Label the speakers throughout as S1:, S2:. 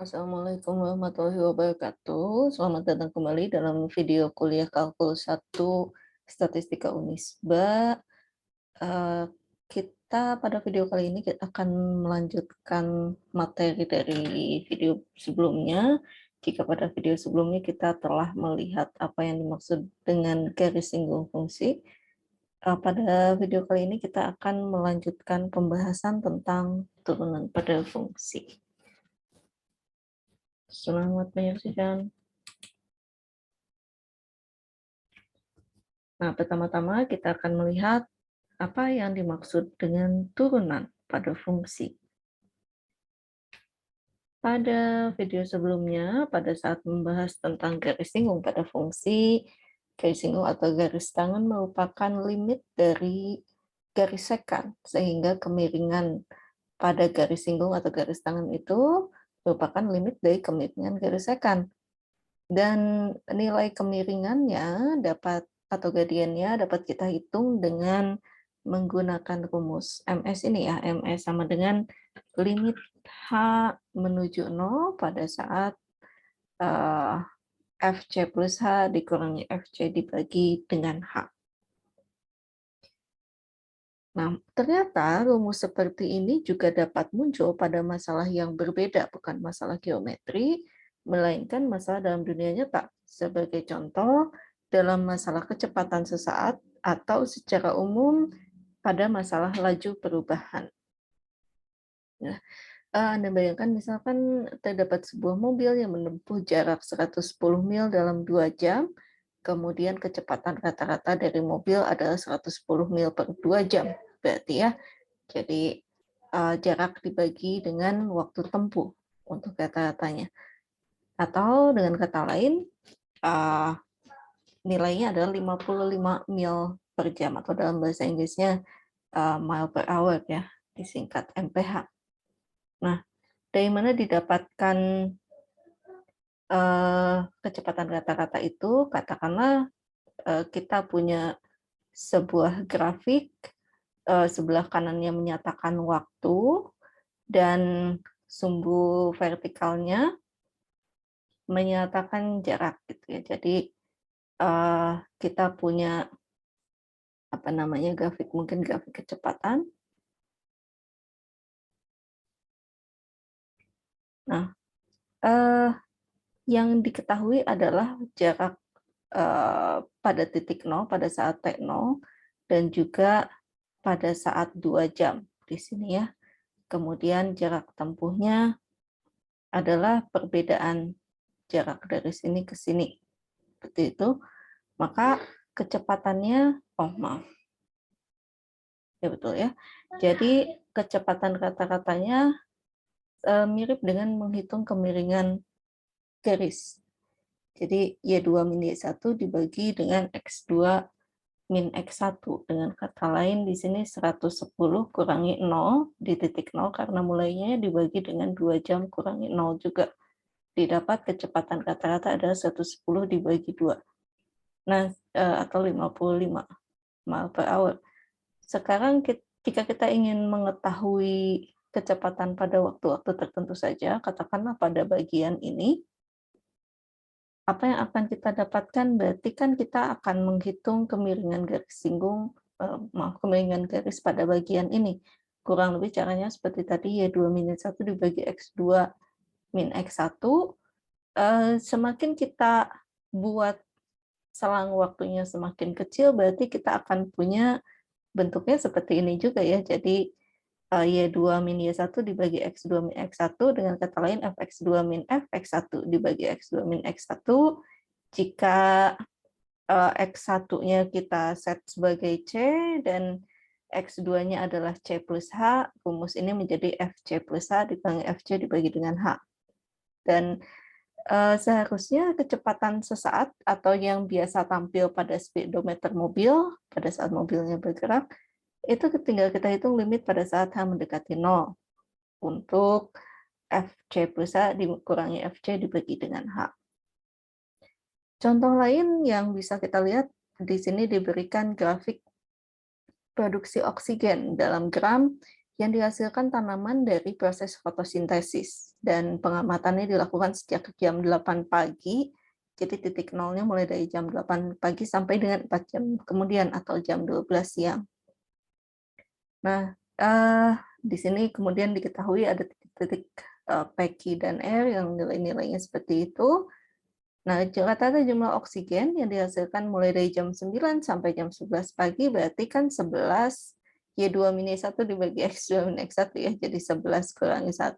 S1: Assalamualaikum warahmatullahi wabarakatuh. Selamat datang kembali dalam video kuliah Kalkulus 1 Statistika Unisba. Eh, Kita pada video kali ini akan melanjutkan materi dari video sebelumnya. Jika pada video sebelumnya kita telah melihat apa yang dimaksud dengan garis singgung fungsi, pada video kali ini kita akan melanjutkan pembahasan tentang turunan pada fungsi. Selamat menyaksikan. Nah, pertama-tama kita akan melihat apa yang dimaksud dengan turunan pada fungsi. Pada video sebelumnya, pada saat membahas tentang garis singgung pada fungsi, garis singgung atau garis tangan merupakan limit dari garis sekan, sehingga kemiringan pada garis singgung atau garis tangan itu merupakan limit dari kemiringan garis sekan. Dan nilai kemiringannya dapat atau gradiennya dapat kita hitung dengan menggunakan rumus MS ini ya. MS sama dengan limit H menuju 0 pada saat FC plus H dikurangi FC dibagi dengan H. Nah, ternyata rumus seperti ini juga dapat muncul pada masalah yang berbeda, bukan masalah geometri, melainkan masalah dalam dunia nyata. Sebagai contoh, dalam masalah kecepatan sesaat atau secara umum pada masalah laju perubahan. Nah, Anda bayangkan misalkan terdapat sebuah mobil yang menempuh jarak 110 mil dalam 2 jam, kemudian kecepatan rata-rata dari mobil adalah 110 mil per 2 jam. Berarti ya, jadi jarak dibagi dengan waktu tempuh untuk rata-ratanya. Atau dengan kata lain, nilainya adalah 55 mil per jam, atau dalam bahasa Inggrisnya mile per hour ya, disingkat MPH. Nah, dari mana didapatkan kecepatan rata-rata itu? Katakanlah kita punya sebuah grafik, sebelah kanannya menyatakan waktu, dan sumbu vertikalnya menyatakan jarak gitu ya. Jadi kita punya apa namanya grafik, mungkin grafik kecepatan. Nah, yang diketahui adalah jarak pada titik 0 pada saat T0 dan juga pada saat 2 jam di sini ya. Kemudian jarak tempuhnya adalah perbedaan jarak dari sini ke sini. Seperti itu. Maka kecepatannya, maaf. Ya betul ya. Jadi kecepatan rata-ratanya mirip dengan menghitung kemiringan garis. Jadi Y2 min Y1 dibagi dengan X2 min X1. Dengan kata lain di sini 110 kurangi 0 di titik 0 karena mulainya dibagi dengan 2 jam kurangi 0 juga. Didapat kecepatan rata-rata adalah 110 dibagi 2. Nah, atau 55 mile per hour. Sekarang jika kita ingin mengetahui kecepatan pada waktu-waktu tertentu saja, katakanlah pada bagian ini, apa yang akan kita dapatkan? Berarti kan kita akan menghitung kemiringan garis singgung, kemiringan garis pada bagian ini. Kurang lebih caranya seperti tadi, Y2 min Y1 dibagi X2 min X1. Semakin kita buat selang waktunya semakin kecil, berarti kita akan punya bentuknya seperti ini juga ya. Jadi Y2 min Y1 dibagi X2 min X1, dengan kata lain Fx2 min Fx1 dibagi X2 min X1. Jika X1-nya kita set sebagai C dan X2-nya adalah C plus H, rumus ini menjadi Fc plus H dibagi Fc dibagi dengan H. Dan seharusnya kecepatan sesaat atau yang biasa tampil pada speedometer mobil pada saat mobilnya bergerak, itu tinggal kita hitung limit pada saat H mendekati 0 untuk Fc plus H dikurangi Fc dibagi dengan H. Contoh lain yang bisa kita lihat di sini diberikan grafik produksi oksigen dalam gram yang dihasilkan tanaman dari proses fotosintesis, dan pengamatannya dilakukan sejak jam 8 pagi, jadi titik nolnya mulai dari jam 8 pagi sampai dengan 4 jam kemudian atau jam 12 siang. Nah, di sini kemudian diketahui ada titik-titik Peki dan R yang nilai-nilainya seperti itu. Nah, rata-rata jumlah oksigen yang dihasilkan mulai dari jam 9 sampai jam 11 pagi berarti kan 11 Y2-1 dibagi X2-X1 ya, jadi 11 kurangi 1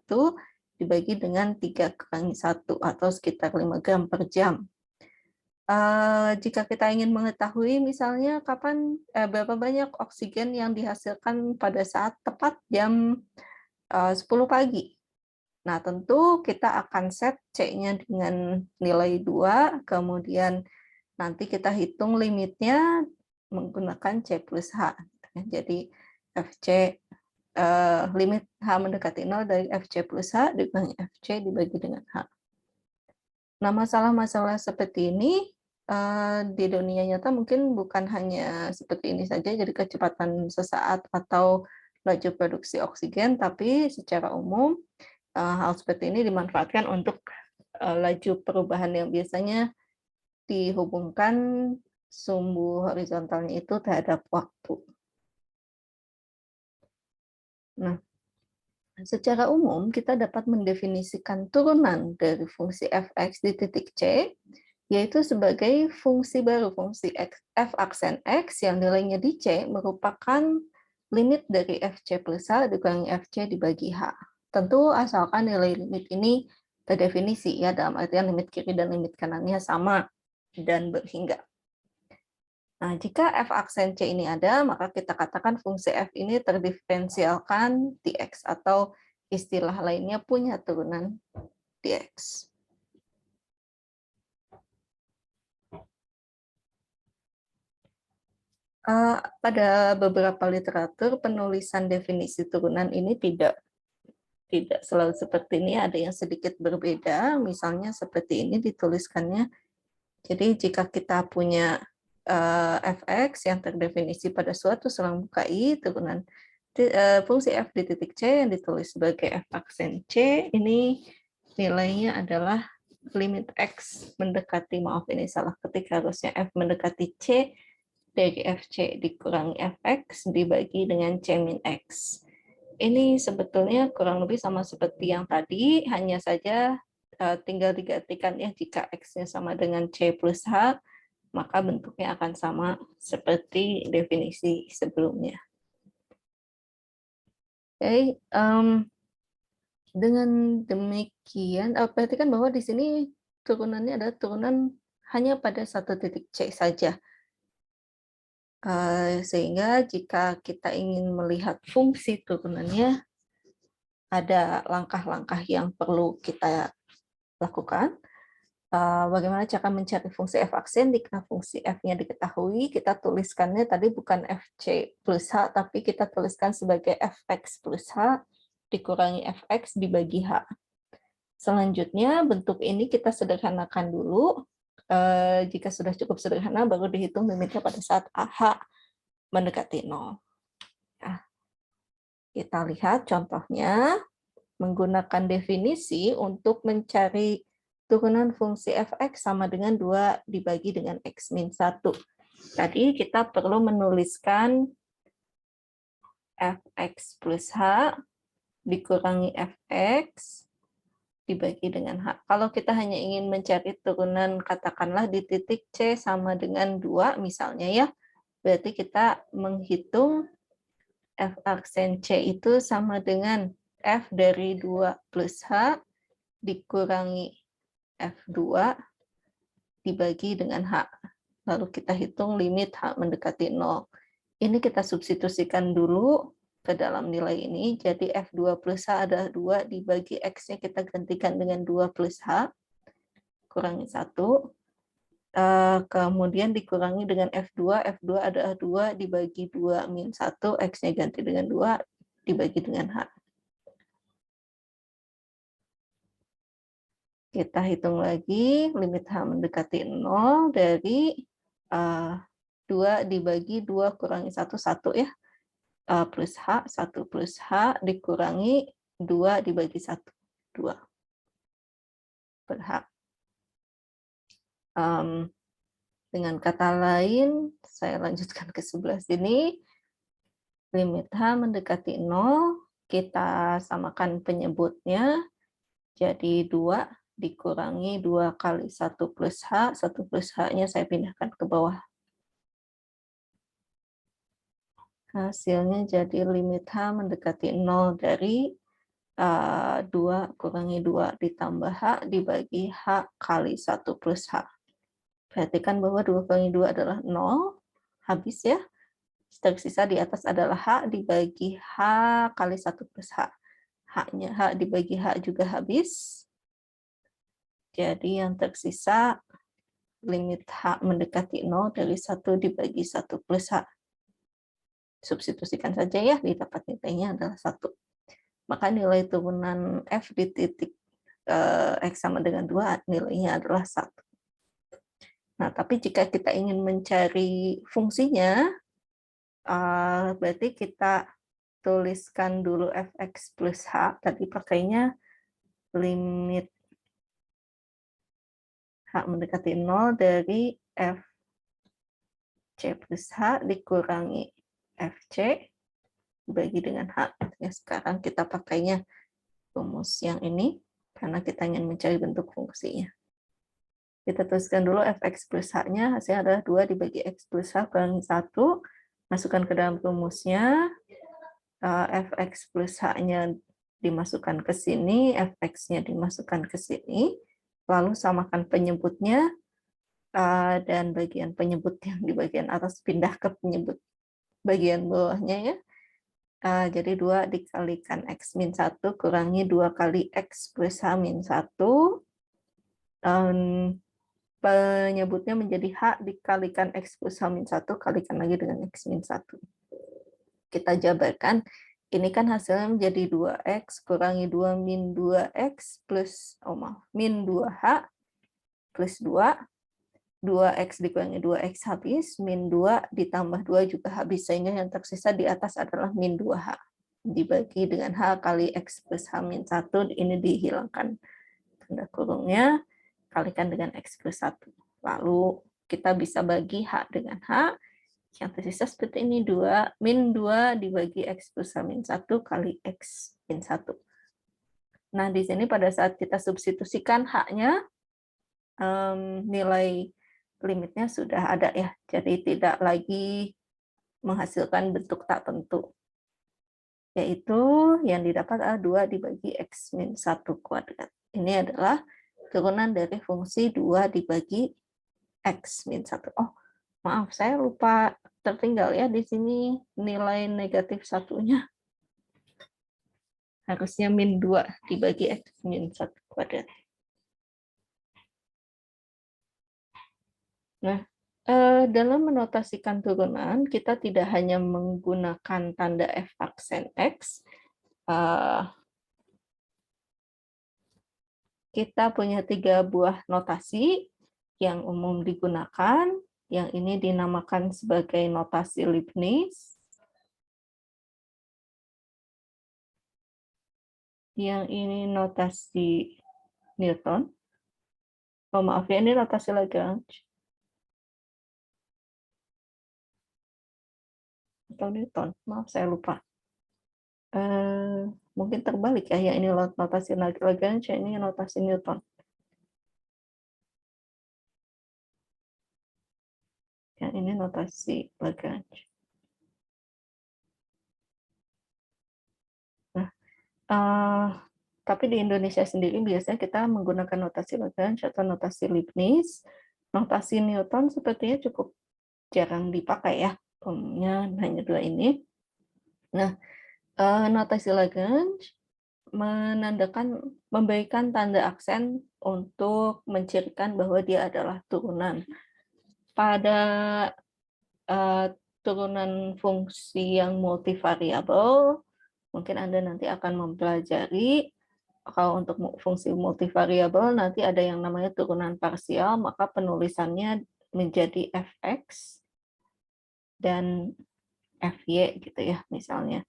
S1: dibagi dengan 3 kurangi 1 atau sekitar 5 gram per jam. Jika kita ingin mengetahui misalnya berapa banyak oksigen yang dihasilkan pada saat tepat jam 10 pagi. Nah, tentu kita akan set C-nya dengan nilai 2, kemudian nanti kita hitung limitnya menggunakan C plus H. Jadi FC limit H mendekati 0 dari FC plus H dikurangi FC dibagi dengan H. Nah, masalah-masalah seperti ini di dunia nyata mungkin bukan hanya seperti ini saja, jadi kecepatan sesaat atau laju produksi oksigen, tapi secara umum hal seperti ini dimanfaatkan untuk laju perubahan yang biasanya dihubungkan sumbu horizontalnya itu terhadap waktu. Nah, secara umum kita dapat mendefinisikan turunan dari fungsi fx di titik C, yaitu sebagai fungsi baru, fungsi f aksen x yang nilainya di C merupakan limit dari fc plus h dikurangi fc dibagi h. Tentu asalkan nilai limit ini terdefinisi ya, dalam artian limit kiri dan limit kanannya sama dan berhingga. Nah, jika f aksen C ini ada, maka kita katakan fungsi f ini terdiferensialkan dx, atau istilah lainnya punya turunan dx. Pada beberapa literatur, penulisan definisi turunan ini tidak selalu seperti ini, ada yang sedikit berbeda. Misalnya seperti ini dituliskannya. Jadi jika kita punya fx yang terdefinisi pada suatu selang muka I, turunan fungsi f di titik C yang ditulis sebagai f aksen C, ini nilainya adalah limit x mendekati, maaf ini salah ketik, harusnya f mendekati C dari fc dikurangi fx dibagi dengan c min x. Ini sebetulnya kurang lebih sama seperti yang tadi, hanya saja tinggal digantikan ya, jika x-nya sama dengan c plus h, maka bentuknya akan sama seperti definisi sebelumnya. Oke, dengan demikian, perhatikan bahwa di sini turunannya adalah turunan hanya pada satu titik C saja. Sehingga jika kita ingin melihat fungsi turunannya, ada langkah-langkah yang perlu kita lakukan. Bagaimana cara mencari fungsi f aksen? Jika fungsi f-nya diketahui, kita tuliskannya tadi bukan fc plus h, tapi kita tuliskan sebagai fx plus h dikurangi fx dibagi h. Selanjutnya, bentuk ini kita sederhanakan dulu. Jika sudah cukup sederhana, baru dihitung limitnya pada saat AH mendekati 0. Nah, kita lihat contohnya, menggunakan definisi untuk mencari turunan fungsi fx sama dengan 2 dibagi dengan x min 1. Tadi kita perlu menuliskan fx plus h dikurangi fx dibagi dengan h. Kalau kita hanya ingin mencari turunan, katakanlah di titik C sama dengan 2 misalnya ya, berarti kita menghitung f aksen C itu sama dengan f dari 2 plus h dikurangi f2 dibagi dengan h. Lalu kita hitung limit h mendekati 0. Ini kita substitusikan dulu ke dalam nilai ini. Jadi f2 plus h adalah 2 dibagi x-nya kita gantikan dengan 2 plus h kurangi 1. Kemudian dikurangi dengan f2. F2 adalah 2 dibagi 2 min 1. X-nya ganti dengan 2 dibagi dengan h. Kita hitung lagi limit h mendekati 0 dari 2 dibagi 2 kurangi 1, 1 ya. plus H, 1 plus H dikurangi 2 dibagi 1, 2 per H. Dengan kata lain, saya lanjutkan ke sebelah sini, limit H mendekati 0, kita samakan penyebutnya, jadi 2 dikurangi 2 kali 1 plus H, 1 plus H-nya saya pindahkan ke bawah. Hasilnya jadi limit H mendekati 0 dari 2 kurangi 2 ditambah H dibagi H kali 1 plus H. Perhatikan bahwa 2 kurangi 2 adalah 0, habis ya. Tersisa di atas adalah H dibagi H kali 1 plus H. H-nya H dibagi H juga habis. Jadi yang tersisa limit H mendekati 0 dari 1 dibagi 1 plus H. Substitusikan saja ya, didapat nilainya adalah 1. Maka nilai turunan F di titik X sama dengan 2, nilainya adalah 1. Nah, tapi jika kita ingin mencari fungsinya, berarti kita tuliskan dulu fx plus h, tadi pakainya limit h mendekati 0 dari fc plus h dikurangi fc dibagi dengan h. Ya, sekarang kita pakainya rumus yang ini, karena kita ingin mencari bentuk fungsinya. Kita tuliskan dulu fx plus h-nya, hasilnya adalah 2 dibagi x plus h kurangi 1. Masukkan ke dalam rumusnya, fx plus h-nya dimasukkan ke sini, fx-nya dimasukkan ke sini, lalu samakan penyebutnya, dan bagian penyebut yang di bagian atas pindah ke penyebut bagian bawahnya ya. Jadi 2 dikalikan x min 1 kurangi 2 kali x plus h min 1. Penyebutnya menjadi H dikalikan X plus H min 1, kalikan lagi dengan X min 1. Kita jabarkan, ini kan hasilnya menjadi 2X kurangi 2 min 2X plus, min 2H plus 2. 2X dikurangi 2X habis, min 2 ditambah 2 juga habis, sehingga yang tersisa di atas adalah min 2H. Dibagi dengan H kali X plus H min 1, ini dihilangkan tanda kurungnya, kalikan dengan X plus 1. Lalu kita bisa bagi H dengan H. Yang tersisa seperti ini, 2, min 2 dibagi X plus H min 1 kali X min 1. Nah, di sini pada saat kita substitusikan H-nya, nilai limitnya sudah ada ya. Jadi tidak lagi menghasilkan bentuk tak tentu. Yaitu yang didapat adalah 2 dibagi X min 1 kuadrat. Ini adalah turunan dari fungsi 2 dibagi X min 1. Oh, maaf, saya lupa tertinggal ya di sini nilai negatif satunya. Harusnya min 2 dibagi X min 1 kuadrat. Nah, dalam menotasikan turunan, kita tidak hanya menggunakan tanda F aksen X, kita punya 3 buah notasi yang umum digunakan. Yang ini dinamakan sebagai notasi Leibniz. Yang ini notasi Newton. Oh, maaf ya, ini notasi Lagrange. Atau Newton, maaf saya lupa. Mungkin terbalik ya, yang ini notasi Lagrange, yang ini notasi Newton. Yang ini notasi Lagrange. Nah, tapi di Indonesia sendiri biasanya kita menggunakan notasi Lagrange atau notasi Leibniz. Notasi Newton sepertinya cukup jarang dipakai ya, umumnya hanya 2 ini. Nah, notasi Lagrange memberikan tanda aksen untuk mencirikan bahwa dia adalah turunan. Pada turunan fungsi yang multivariabel, mungkin Anda nanti akan mempelajari, kalau untuk fungsi multivariabel nanti ada yang namanya turunan parsial, maka penulisannya menjadi fx, dan FY gitu ya misalnya.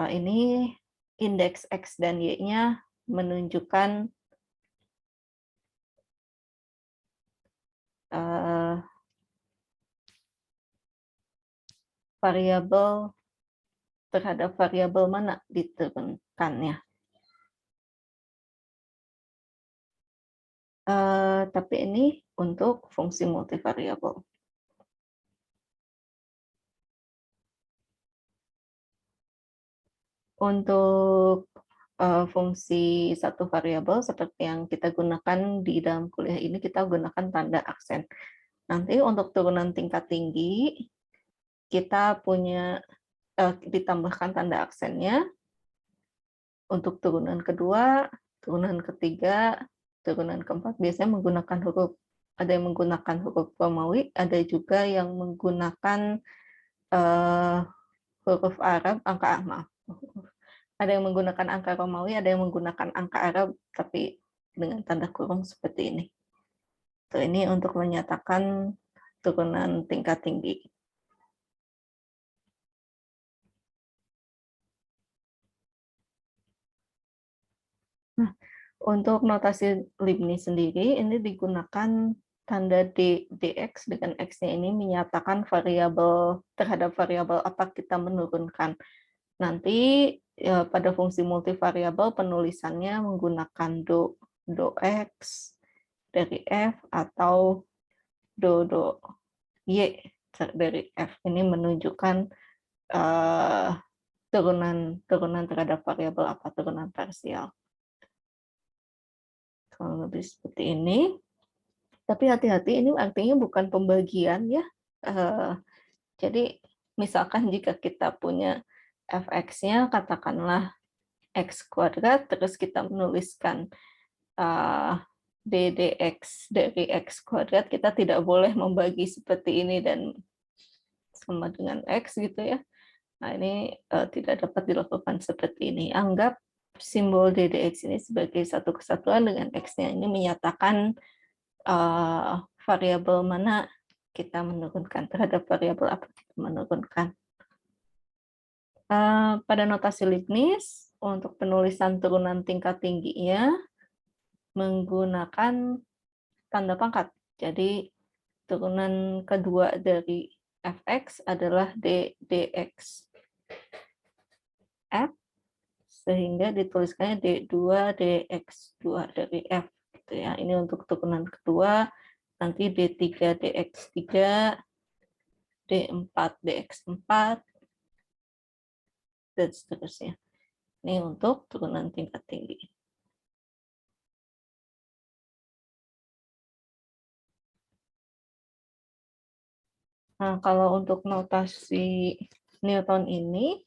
S1: Ini indeks X dan Y-nya menunjukkan variabel terhadap variabel mana diturunkannya. Tapi ini untuk fungsi multivariabel. Untuk fungsi satu variabel seperti yang kita gunakan di dalam kuliah ini, kita gunakan tanda aksen. Nanti untuk turunan tingkat tinggi, kita punya ditambahkan tanda aksennya. Untuk turunan kedua, turunan ketiga, turunan keempat biasanya menggunakan huruf. Ada yang menggunakan huruf Romawi, ada juga yang menggunakan huruf Arab, maaf. Ada yang menggunakan angka Romawi, ada yang menggunakan angka Arab, tapi dengan tanda kurung seperti ini. Ini untuk menyatakan turunan tingkat tinggi. Nah, untuk notasi Leibniz sendiri, ini digunakan tanda dx dengan x-nya ini menyatakan variabel terhadap variabel apa kita menurunkan. Nanti ya, pada fungsi multivariabel penulisannya menggunakan do x dari f atau do y dari f. Ini menunjukkan turunan terhadap variabel apa, turunan parsial. Kalau lebih seperti ini. Tapi hati-hati, ini artinya bukan pembagian ya. Jadi misalkan jika kita punya fx-nya katakanlah x kuadrat, terus kita menuliskan ddx dari x kuadrat, kita tidak boleh membagi seperti ini dan sama dengan x gitu ya. Nah ini tidak dapat dilakukan seperti ini. Anggap simbol ddx ini sebagai satu kesatuan dengan x-nya. Ini menyatakan variabel mana kita menurunkan, terhadap variabel apa kita menurunkan. Pada notasi Leibniz, untuk penulisan turunan tingkat tingginya menggunakan tanda pangkat. Jadi turunan kedua dari fx adalah dx f, sehingga dituliskannya d2 dx2 dari f gitu ya. Ini untuk turunan kedua. Nanti D3 DX3, D4 DX4, dan seterusnya. Ini untuk turunan tingkat tinggi. Nah, kalau untuk notasi Newton ini,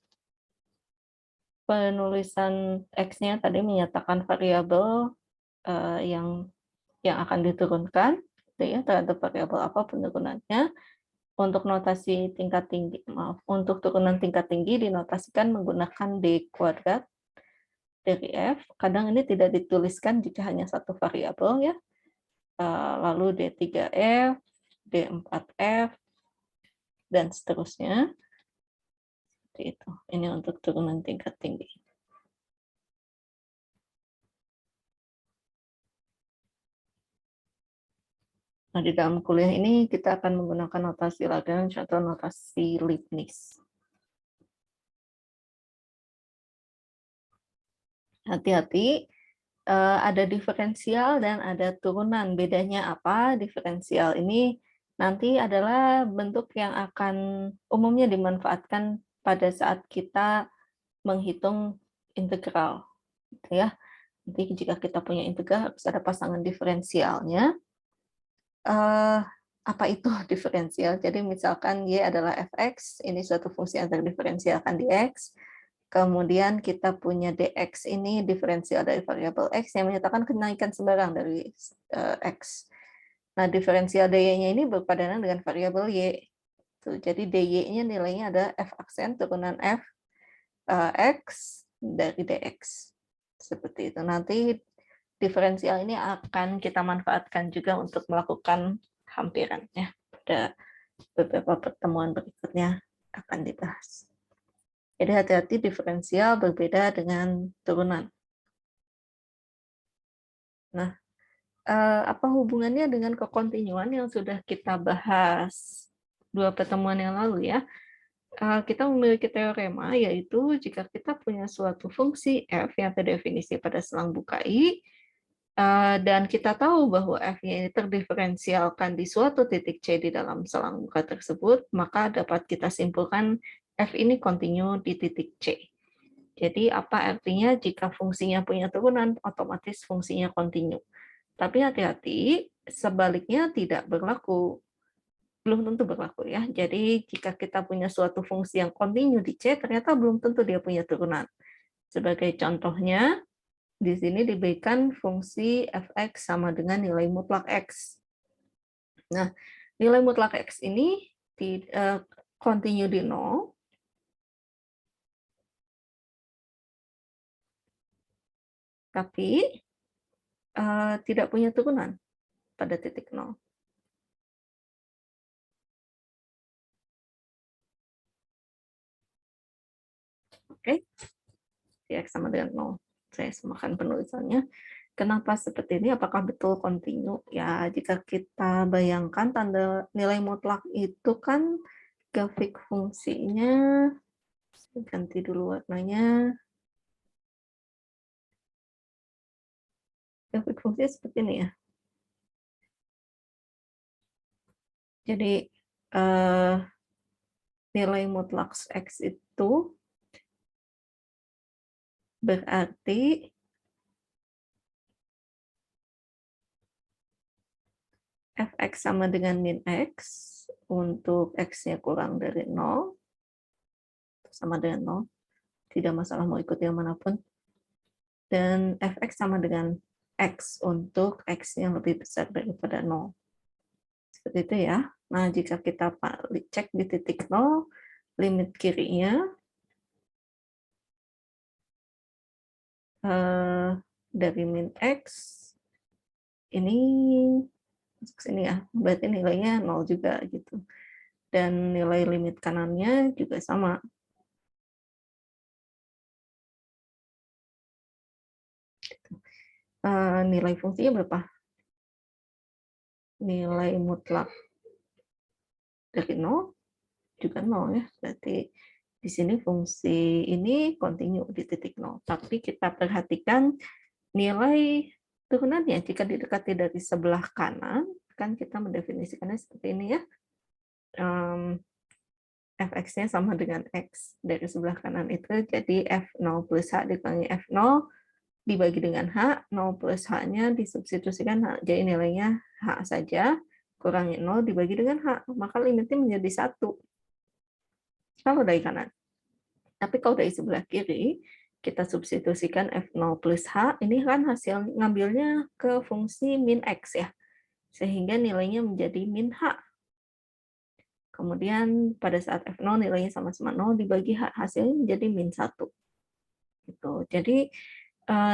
S1: penulisan X-nya tadi menyatakan variabel yang akan diturunkan, gitu ya, terhadap variabel apa penurunannya. Untuk notasi tingkat tinggi, untuk turunan tingkat tinggi dinotasikan menggunakan D kuadrat dari F. Kadang ini tidak dituliskan jika hanya satu variabel ya. Lalu D3F, D4F, dan seterusnya. Seperti itu. Ini untuk turunan tingkat tinggi. Nah, di dalam kuliah ini kita akan menggunakan notasi Lagrange atau notasi Leibniz. Hati-hati, ada diferensial dan ada turunan. Bedanya apa? Diferensial ini nanti adalah bentuk yang akan umumnya dimanfaatkan pada saat kita menghitung integral. Gitu ya. Nanti jika kita punya integral harus ada pasangan diferensialnya. Apa itu diferensial? Jadi misalkan Y adalah fx, ini suatu fungsi yang terdiferensialkan di x. Kemudian kita punya dx ini diferensial dari variabel x yang menyatakan kenaikan sembarang dari x. Nah, diferensial dy-nya ini berpadanan dengan variabel y. Jadi dy-nya nilainya ada f aksen turunan f x dari dx. Seperti itu. Nanti diferensial ini akan kita manfaatkan juga untuk melakukan hampiran ya pada beberapa pertemuan berikutnya. akan dibahas. Jadi hati-hati, diferensial berbeda dengan turunan. Nah, apa hubungannya dengan kekontinuan yang sudah kita bahas 2 pertemuan yang lalu ya? Kita memiliki teorema, yaitu jika kita punya suatu fungsi f yang terdefinisi pada selang buka I, dan kita tahu bahwa f-nya ini terdiferensialkan di suatu titik C di dalam selang buka tersebut, maka dapat kita simpulkan f ini kontinu di titik C. Jadi apa artinya jika fungsinya punya turunan, otomatis fungsinya kontinu. Tapi hati-hati, sebaliknya tidak berlaku. Belum tentu berlaku ya. Jadi jika kita punya suatu fungsi yang kontinu di C, ternyata belum tentu dia punya turunan. Sebagai contohnya, di sini diberikan fungsi fx sama dengan nilai mutlak x. Nah, nilai mutlak x ini kontinu di 0, tapi tidak punya turunan pada titik 0. Oke, x sama dengan 0. Saya samakan penulisannya. Kenapa seperti ini? Apakah betul kontinu? Ya, jika kita bayangkan tanda nilai mutlak itu kan grafik fungsinya, saya ganti dulu warnanya. Grafik fungsinya seperti ini ya. Jadi nilai mutlak x itu berarti fx sama dengan min x untuk x-nya kurang dari 0, sama dengan 0, tidak masalah mau ikut yang manapun, dan fx sama dengan x untuk x yang lebih besar daripada 0. Seperti itu ya. Nah, jika kita cek di titik 0, limit kirinya dari min x, ini masuk sini ya, berarti nilainya 0 juga gitu. Dan nilai limit kanannya juga sama. Nilai fungsinya berapa? Nilai mutlak dari 0 juga 0 ya. Berarti di sini fungsi ini kontinu di titik 0. Tapi kita perhatikan nilai turunannya jika didekati dari sebelah kanan, kan kita mendefinisikannya seperti ini ya. Fx-nya sama dengan x dari sebelah kanan itu, jadi f0 plus h dikurangi f0 dibagi dengan h, 0 plus h-nya disubstitusikan, jadi nilainya h saja, kurangi 0 dibagi dengan h, maka limitnya menjadi 1 kalau dari kanan. Tapi kalau dari sebelah kiri, kita substitusikan f0 plus h, ini kan hasil ngambilnya ke fungsi min x ya, sehingga nilainya menjadi min h. Kemudian pada saat f0 nilainya sama-sama 0 dibagi h, hasilnya menjadi min 1. Gitu. Jadi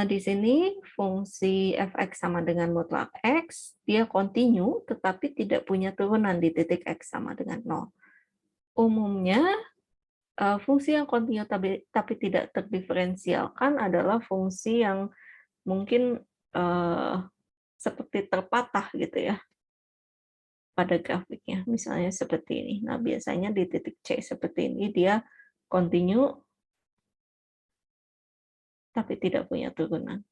S1: di sini fungsi fx sama dengan mutlak x, dia kontinu tetapi tidak punya turunan di titik x sama dengan 0. Umumnya fungsi yang kontinu tapi tidak terdiferensialkan adalah fungsi yang mungkin seperti terpatah gitu ya pada grafiknya, misalnya seperti ini. Nah, biasanya di titik C seperti ini dia kontinu tapi tidak punya turunan.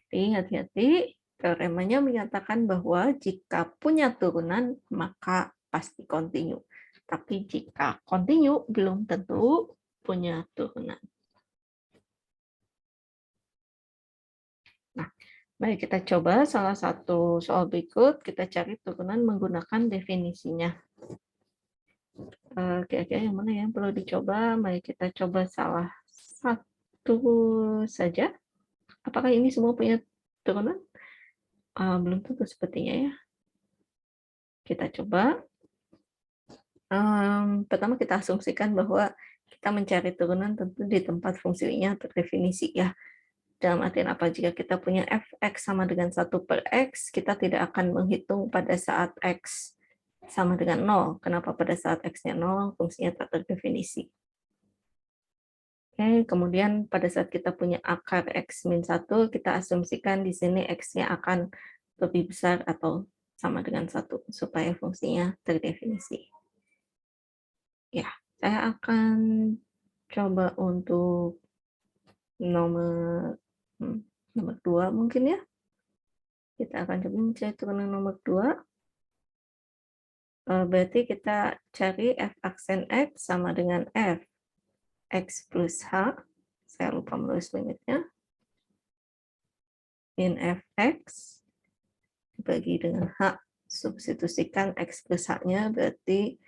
S1: Jadi hati-hati, teoremanya menyatakan bahwa jika punya turunan maka pasti kontinu. Tapi jika kontinu belum tentu punya turunan. Nah, mari kita coba salah satu soal berikut, kita cari turunan menggunakan definisinya. Kira-kira yang mana yang perlu dicoba? Mari kita coba salah satu saja. Apakah ini semua punya turunan? Belum tentu sepertinya ya. Kita coba. Pertama kita asumsikan bahwa kita mencari turunan tentu di tempat fungsinya terdefinisi ya. Dalam artian apa? Jika kita punya fx sama dengan 1 per x, kita tidak akan menghitung pada saat x sama dengan 0. Kenapa pada saat x-nya 0, fungsinya tak terdefinisi. Oke, kemudian pada saat kita punya akar x min 1, kita asumsikan di sini x-nya akan lebih besar atau sama dengan 1, supaya fungsinya terdefinisi. Ya, saya akan coba untuk nomor nomor 2 mungkin ya. Kita akan coba mencari turunan nomor 2. Berarti kita cari f aksen x sama dengan f x plus h. Saya lupa menulis limitnya. Min fx dibagi dengan h. Substitusikan x plus h-nya, berarti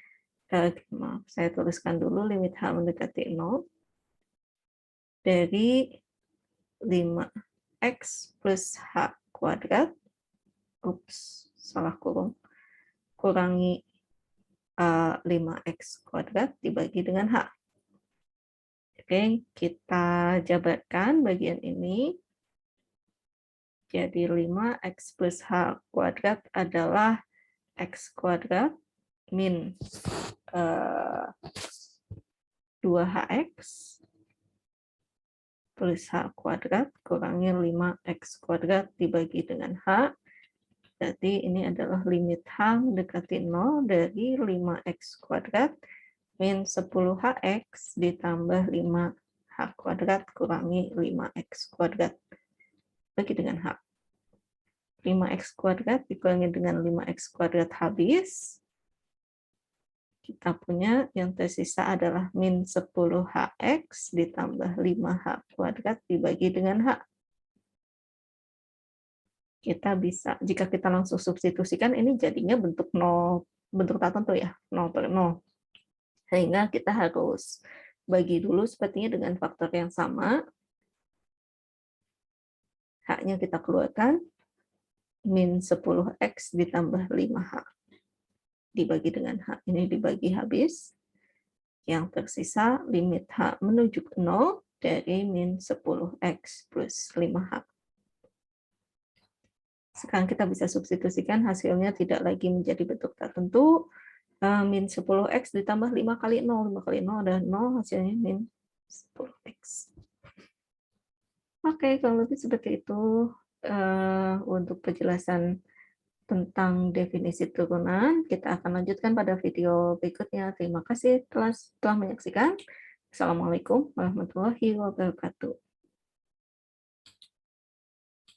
S1: maaf, saya tuliskan dulu limit h mendekati 0 dari 5x plus h kuadrat, salah kurung, kurangi 5x kuadrat dibagi dengan h. Oke, kita jabarkan bagian ini. Jadi 5x plus h kuadrat adalah x kuadrat min 2hx plus h kuadrat kurangi 5x kuadrat dibagi dengan h. Berarti ini adalah limit h mendekati 0 dari 5x kuadrat min 10hx ditambah 5h kuadrat kurangi 5x kuadrat bagi dengan h. 5x kuadrat dikurangi dengan 5x kuadrat habis. Kita punya yang tersisa adalah min 10hx ditambah 5h kuadrat dibagi dengan h. Kita bisa, jika kita langsung substitusikan, ini jadinya bentuk 0, bentuk tertentu ya, 0 per 0. Sehingga kita harus bagi dulu sepertinya dengan faktor yang sama. H-nya kita keluarkan, min 10x ditambah 5h. Dibagi dengan h, ini dibagi habis. Yang tersisa limit h menuju ke 0 dari min 10x plus 5h. Sekarang kita bisa substitusikan, hasilnya tidak lagi menjadi bentuk tertentu. Min 10x ditambah 5 kali 0. 5 kali 0 adalah 0, hasilnya min 10x. Oke, kalau lebih seperti itu untuk penjelasan tentang definisi turunan. Kita akan lanjutkan pada video berikutnya. Terima kasih telah menyaksikan. Assalamualaikum warahmatullahi wabarakatuh.